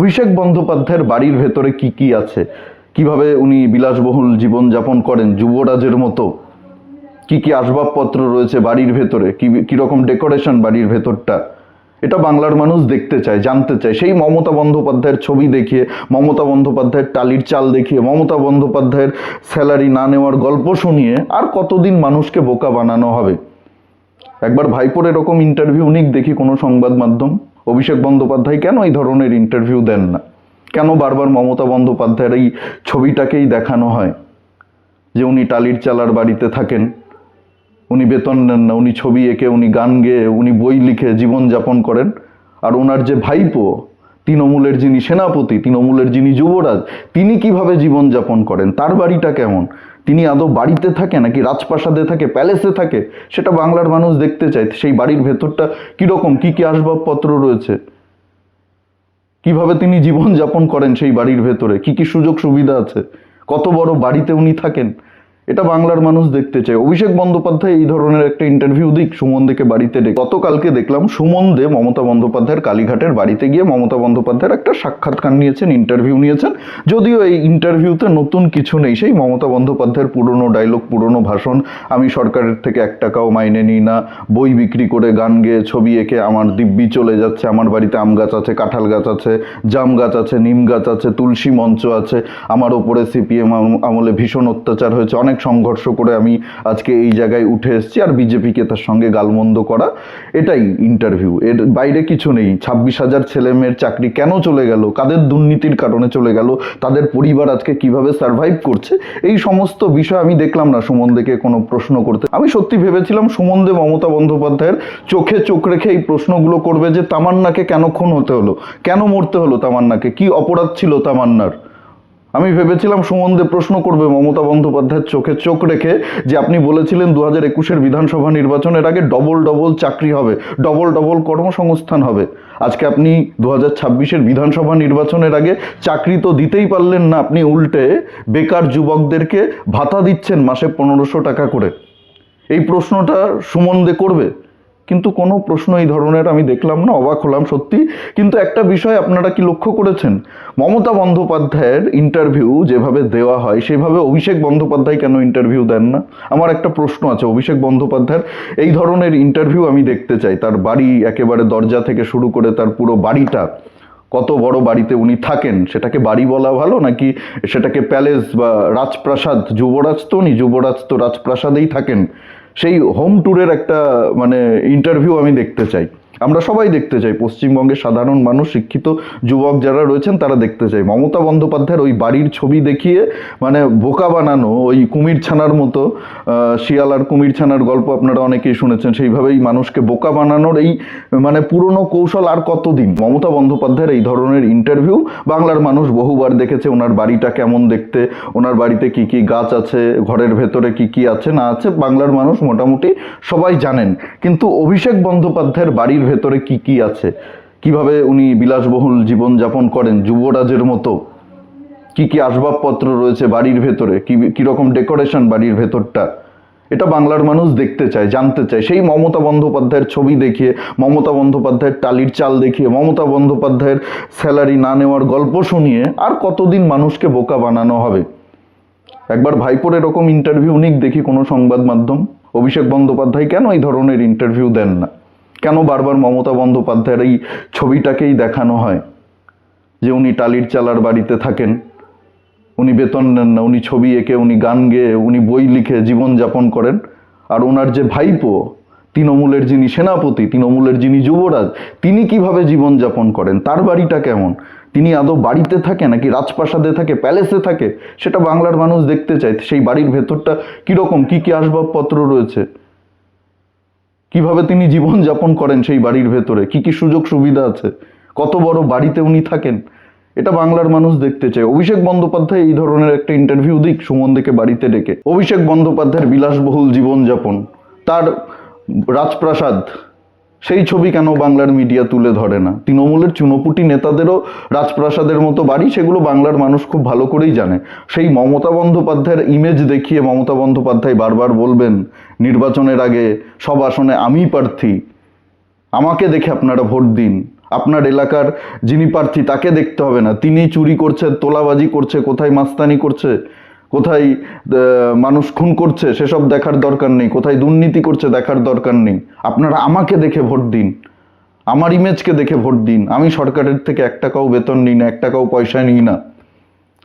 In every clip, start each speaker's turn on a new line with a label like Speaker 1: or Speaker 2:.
Speaker 1: অভিষেক বন্দ্যোপাধ্যায়ের বাড়ির ভেতরে কি কি আছে, কিভাবে উনি বিলাসবহুল জীবন যাপন করেন যুবরাজের মতো, কি কি আসবাবপত্র রয়েছে বাড়ির ভেতরে, কিরকম ডেকোরেশন বাড়ির ভেতরটা, এটা বাংলার মানুষ দেখতে চায়, জানতে চায়। সেই মমতা বন্দ্যোপাধ্যায়ের ছবি দেখিয়ে, মমতা বন্দ্যোপাধ্যায়ের টালির চাল দেখিয়ে, মমতা বন্দ্যোপাধ্যায়ের স্যালারি না নেওয়ার গল্প শুনিয়ে আর কতদিন মানুষকে বোকা বানানো হবে। একবার ভাইপোর এরকম ইন্টারভিউ নিক দেখি কোনো সংবাদ মাধ্যম। অভিষেক বন্দ্যোপাধ্যায় কেন এই ধরনের ইন্টারভিউ দেন না? কেন বারবার মমতা বন্দ্যোপাধ্যায়ের এই ছবিটাকেই দেখানো হয় যে উনি টালির চালার বাড়িতে থাকেন, উনি বেতন নেন না, উনি ছবি এঁকে, উনি গান গেয়ে, উনি বই লিখে জীবনযাপন করেন। আর ওনার যে ভাইপো, তৃণমূলের যিনি সেনাপতি, তৃণমূলের যিনি যুবরাজ, তিনি কিভাবে জীবনযাপন করেন, তার বাড়িটা কেমন, তিনি আদৌ বাড়িতে থাকে নাকি রাজপ্রাসাদে থাকে, প্যালেসে থাকে, সেটা বাংলার মানুষ দেখতে চায়। সেই বাড়ির ভেতরটা কীরকম, কী কী আসবাবপত্র রয়েছে, কিভাবে তিনি জীবনযাপন করেন সেই বাড়ির ভেতরে, কি কি সুযোগ সুবিধা আছে, কত বড় বাড়িতে উনি থাকেন, এটা বাংলার মানুষ দেখতে চায়। অভিষেক বন্দ্যোপাধ্যায় এই ধরনের একটা ইন্টারভিউ দিক সুমন দেকে বাড়িতে ডেকে। গতকালকে দেখলাম সুমন দে মমতা বন্দ্যোপাধ্যায়ের কালীঘাটের বাড়িতে গিয়ে মমতা বন্দ্যোপাধ্যায়ের একটা সাক্ষাৎকার নিয়েছেন, ইন্টারভিউ নিয়েছেন। যদিও এই ইন্টারভিউতে নতুন কিছু নেই, সেই মমতা বন্দ্যোপাধ্যায়ের পুরনো ডায়লগ, পুরনো ভাষণ, আমি সরকারের থেকে 1 টাকাও মাইনে নিই না, বই বিক্রি করে, গান গেয়ে, ছবি এঁকে আমার দিব্যি চলে যাচ্ছে, আমার বাড়িতে আম গাছ আছে, কাঁঠাল গাছ আছে, জাম গাছ আছে, নিম গাছ আছে, তুলসী মঞ্চ আছে, আমার ওপরে সিপিএম আমলে ভীষণ অত্যাচার হয়েছে, অনেক সংঘর্ষ করে আমি আজকে এই জায়গায় উঠে এসেছি, আর বিজেপিকে তার সঙ্গে গালমন্দ করা, এটাই ইন্টারভিউ, এর বাইরে কিছু নেই। 26,000 ছেলেমেয়ের চাকরি কেন চলে গেল, কাদের দুর্নীতির কারণে চলে গেল, তাদের পরিবার আজকে কিভাবে সার্ভাইভ করছে, এই সমস্ত বিষয় আমি দেখলাম না সুমন দেকে কোনো প্রশ্ন করতে। আমি সত্যি ভেবেছিলাম সুমন দে মমতা বন্দ্যোপাধ্যায়ের চোখে চোখ রেখে এই প্রশ্নগুলো করবে যে তামান্নাকে কেন খুন হতে হলো, কেন মরতে হলো তামান্নাকে, কি অপরাধ ছিল তামান্নার। আমি ভেবেছিলাম সুমন দে প্রশ্ন করবে মমতা বন্দ্যোপাধ্যায়ের চোখে চোখ রেখে যে আপনি বলেছিলেন 2021-এর বিধানসভা নির্বাচনের আগে ডবল ডবল চাকরি হবে, ডবল ডবল কর্মসংস্থান হবে। আজকে আপনি 2026-এর বিধানসভা নির্বাচনের আগে চাকরি তো দিতেই পারলেন না, আপনি উল্টে বেকার যুবকদেরকে ভাতা দিচ্ছেন মাসে 1500 টাকা করে। এই প্রশ্নটা সুমন দে করবে, কিন্তু কোনো প্রশ্ন এই ধরনের আমি দেখলাম না, অবাক হলাম সত্যি। কিন্তু একটা বিষয় আপনারা কি লক্ষ্য করেছেন, মমতা বন্দ্যোপাধ্যায়ের ইন্টারভিউ যেভাবে দেওয়া হয় সেভাবে অভিষেক বন্দ্যোপাধ্যায় কেন ইন্টারভিউ দেন না? আমার একটা প্রশ্ন আছে, অভিষেক বন্দ্যোপাধ্যায়ের এই ধরনের ইন্টারভিউ আমি দেখতে চাই। তার বাড়ি একেবারে দরজা থেকে শুরু করে তার পুরো বাড়িটা, কত বড় বাড়িতে উনি থাকেন, সেটাকে বাড়ি বলা ভালো নাকি সেটাকে প্যালেস বা রাজপ্রাসাদ, যুবরাজ তো উনি, যুবরাজ তো রাজপ্রাসাদেই থাকেন, সেই হোম ট্যুরের একটা ইন্টারভিউ আমি দেখতে চাই। আমরা সবাই দেখতে চাই, পশ্চিমবঙ্গের সাধারণ মানুষ, শিক্ষিত যুবক যারা রয়েছেন তারা দেখতে চাই। মমতা বন্দ্যোপাধ্যায়ের ওই বাড়ির ছবি দেখিয়ে বোকা বানানো, ওই কুমির ছানার মতো, শিয়াল আর কুমির ছানার গল্প আপনারা অনেকেই শুনেছেন, সেইভাবেই মানুষকে বোকা বানানোর এই পুরনো কৌশল আর কতদিন? মমতা বন্দ্যোপাধ্যায়ের এই ধরনের ইন্টারভিউ বাংলার মানুষ বহুবার দেখেছে। ওনার বাড়িটা কেমন দেখতে, ওনার বাড়িতে কি কি গাছ আছে, ঘরের ভেতরে কি কি আছে না আছে, বাংলার মানুষ মোটামুটি সবাই জানেন। কিন্তু অভিষেক বন্দ্যোপাধ্যায়ের বাড়ির ভেতরে কি কি আছে, কিভাবে উনি বিলাসবহুল জীবন যাপন করেন যুবরাজের মতো, কি কি আসবাবপত্র রয়েছে বাড়ির ভেতরে, কিরকম ডেকোরেশন বাড়ির ভেতরটা, এটা বাংলার মানুষ দেখতে চায়, জানতে চায়। সেই মমতা বন্দ্যোপাধ্যায়ের ছবি দেখিয়ে, মমতা বন্দ্যোপাধ্যায়ের টালির চাল দেখিয়ে, মমতা বন্দ্যোপাধ্যায়ের স্যালারি না নেওয়ার গল্প শুনিয়ে আর কতদিন মানুষকে বোকা বানানো হবে। একবার ভাইপোর এরকম ইন্টারভিউ নিক দেখি কোনো সংবাদ মাধ্যম। অভিষেক বন্দ্যোপাধ্যায় কেন এই ধরনের ইন্টারভিউ দেন না? কেন বারবার মমতা বন্দ্যোপাধ্যায়ের এই ছবিটাকেই দেখানো হয় যে উনি টালির চালার বাড়িতে থাকেন, উনি বেতন নেন না, উনি ছবি এঁকে, উনি গান গেয়ে, উনি বই লিখে জীবনযাপন করেন। আর ওনার যে ভাইপো, তৃণমূলের যিনি সেনাপতি, তৃণমূলের যিনি যুবরাজ, তিনি কিভাবে জীবনযাপন করেন, তার বাড়িটা কেমন, তিনি আদৌ বাড়িতে থাকে নাকি রাজপ্রাসাদে থাকে, প্যালেসে থাকে, সেটা বাংলার মানুষ দেখতে চায়। সেই বাড়ির ভেতরটা কীরকম, কী কী আসবাবপত্র রয়েছে, কিভাবে তিনি জীবনযাপন করেন সেই বাড়ির ভেতরে, কি কি সুযোগ সুবিধা আছে, কত বড় বাড়িতে উনি থাকেন, এটা বাংলার মানুষ দেখতে চায়। অভিষেক বন্দ্যোপাধ্যায় এই ধরনের একটা ইন্টারভিউ দিক সুমন দেকে বাড়িতে ডেকে। অভিষেক বন্দ্যোপাধ্যায়ের বিলাসবহুল জীবনযাপন, তার রাজপ্রাসাদ, সেই ছবি কেন বাংলার মিডিয়া তুলে ধরে না? তৃণমূলের চুনোপুটি নেতাদেরও রাজপ্রাসাদের মতো বাড়ি, সেগুলো বাংলার মানুষ খুব ভালো করেই জানে। সেই মমতা বন্দ্যোপাধ্যায়ের ইমেজ দেখিয়ে মমতা বন্দ্যোপাধ্যায় বারবার বলবেন নির্বাচনের আগে সব আসনে আমিই প্রার্থী, আমাকে দেখে আপনারা ভোট দিন, আপনার এলাকার যিনি প্রার্থী তাকে দেখতে হবে না, তিনি চুরি করছে, তোলাবাজি করছে, কোথায় মাস্তানি করছে, কোথায় মানুষ খুন করছে সেসব দেখার দরকার নেই, কোথায় দুর্নীতি করছে দেখার দরকার নেই। আপনারা আমাকে দেখে ভোট দিন, আমার ইমেজকে দেখে ভোট দিন। আমি সরকারের থেকে 1 টাকাও বেতন নিই না, 1 টাকাও পয়সা নিই না।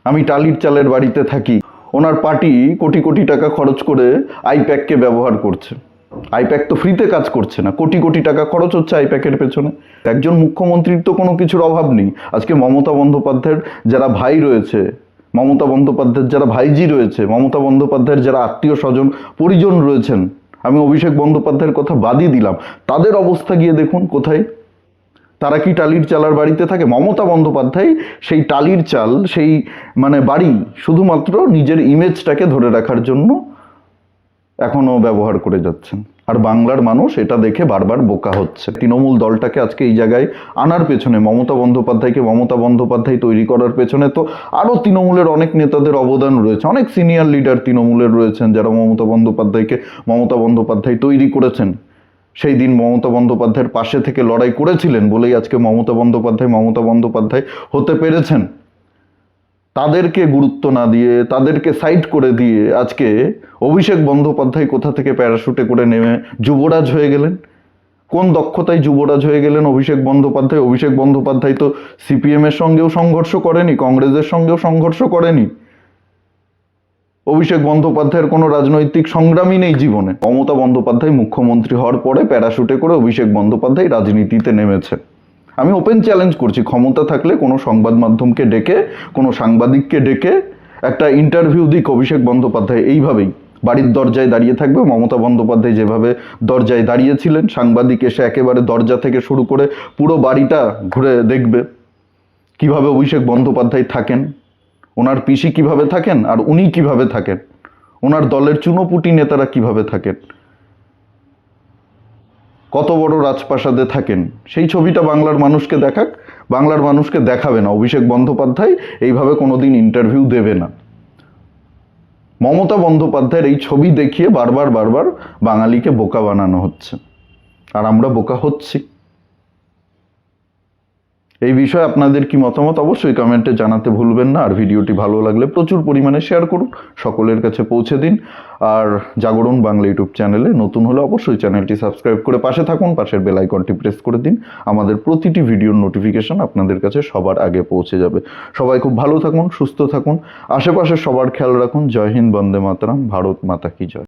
Speaker 1: আমি টালির চালের বাড়িতে থাকি। ওনার পার্টি কোটি কোটি টাকা খরচ করে আইপ্যাককে ব্যবহার করছে। আইপ্যাক তো ফ্রিতে কাজ করছে না, কোটি কোটি টাকা খরচ হচ্ছে আইপ্যাকের পেছনে। একজন মুখ্যমন্ত্রীর তো কোনো কিছুর অভাব নেই। আজকে মমতা বন্দ্যোপাধ্যায়ের যারা ভাই রয়েছে, মমতা বন্দ্যোপাধ্যায়ের যারা ভাইজি রয়েছে, মমতা বন্দ্যোপাধ্যায়ের যারা আত্মীয় স্বজন পরিজন রয়েছেন, আমি অভিষেক বন্দ্যোপাধ্যায়ের কথা বাদই দিলাম, তাদের অবস্থা গিয়ে দেখুন কোথায়। তারা কি টালির চালার বাড়িতে থাকে? মমতা বন্দ্যোপাধ্যায় সেই টালির চাল, সেই বাড়ি শুধুমাত্র নিজের ইমেজটাকে ধরে রাখার জন্য এখনো ব্যবহার করে যাচ্ছেন। আর বাংলার মানুষ এটা দেখে বারবার বোকা হচ্ছে। তৃণমূল দলটাকে আজকে এই জায়গায় আনার পেছনে, মমতা বন্দ্যোপাধ্যায় তৈরি করার পেছনে তো আরও তৃণমূলের অনেক নেতাদের অবদান রয়েছে। অনেক সিনিয়র লিডার তৃণমূলের রয়েছেন যারা মমতা বন্দ্যোপাধ্যায় তৈরি করেছেন। সেই দিন মমতা বন্দ্যোপাধ্যায়ের পাশে থেকে লড়াই করেছিলেন বলেই আজকে মমতা বন্দ্যোপাধ্যায় হতে পেরেছেন। তাদেরকে গুরুত্ব না দিয়ে, তাদেরকে সাইড করে দিয়ে আজকে অভিষেক বন্দ্যোপাধ্যায় কোথা থেকে প্যারাশুটে করে নেমে যুবরাজ হয়ে গেলেন। কোন দক্ষতায় যুবরাজ হয়ে গেলেন অভিষেক বন্দ্যোপাধ্যায় তো সিপিএম এর সঙ্গেও সংঘর্ষ করেনি, কংগ্রেসের সঙ্গেও সংঘর্ষ করেনি। অভিষেক বন্দ্যোপাধ্যায়ের কোনো রাজনৈতিক সংগ্রামই নেই জীবনে। মমতা বন্দ্যোপাধ্যায় মুখ্যমন্ত্রী হওয়ার পরে প্যারাশুটে করে অভিষেক বন্দ্যোপাধ্যায় রাজনীতিতে নেমেছে। আমি ওপেন চ্যালেঞ্জ করছি, ক্ষমতা থাকলে কোনো সংবাদ মাধ্যমকে ডেকে, কোনো সাংবাদিককে ডেকে একটা ইন্টারভিউ দিক অভিষেক বন্দ্যোপাধ্যায়। এইভাবেই বাড়ির দরজায় দাঁড়িয়ে থাকবে মমতা বন্দ্যোপাধ্যায় যেভাবে দরজায় দাঁড়িয়েছিলেন, সাংবাদিক এসে একেবারে দরজা থেকে শুরু করে পুরো বাড়িটা ঘুরে দেখবে কিভাবে অভিষেক বন্দ্যোপাধ্যায় থাকেন, ওনার পিসি কিভাবে থাকেন আর উনি কিভাবে থাকেন, ওনার দলের চুনোপুটি নেতারা কিভাবে থাকেন, কত বড় রাজপ্রাসাদে থাকেন, সেই ছবিটা বাংলার মানুষকে দেখাক। বাংলার মানুষকে দেখাবে না অভিষেক বন্দ্যোপাধ্যায় এইভাবে কোনোদিন ইন্টারভিউ দেবে না। মমতা বন্দ্যোপাধ্যায়ের এই ছবি দেখিয়ে বারবার বাঙালিকে বোকা বানানো হচ্ছে, আর আমরা বোকা হচ্ছি। এই বিষয়ে আপনাদের কি মতামত অবশ্যই কমেন্টে জানাতে ভুলবেন না। আর ভিডিওটি ভালো লাগলে প্রচুর পরিমাণে শেয়ার করুন, সকলের কাছে পৌঁছে দিন। আর জাগরণ বাংলা ইউটিউব চ্যানেলে নতুন হলে অবশ্যই চ্যানেলটি সাবস্ক্রাইব করে পাশে থাকুন, পাশের বেল আইকনটি প্রেস করে দিন। আমাদের প্রতিটি ভিডিওর নোটিফিকেশন আপনাদের কাছে সবার আগে পৌঁছে যাবে। সবাই খুব ভালো থাকুন, সুস্থ থাকুন, আশেপাশে সবার খেয়াল রাখুন। জয় হিন্দ, বন্দে মাতরম, ভারত মাতা কি জয়।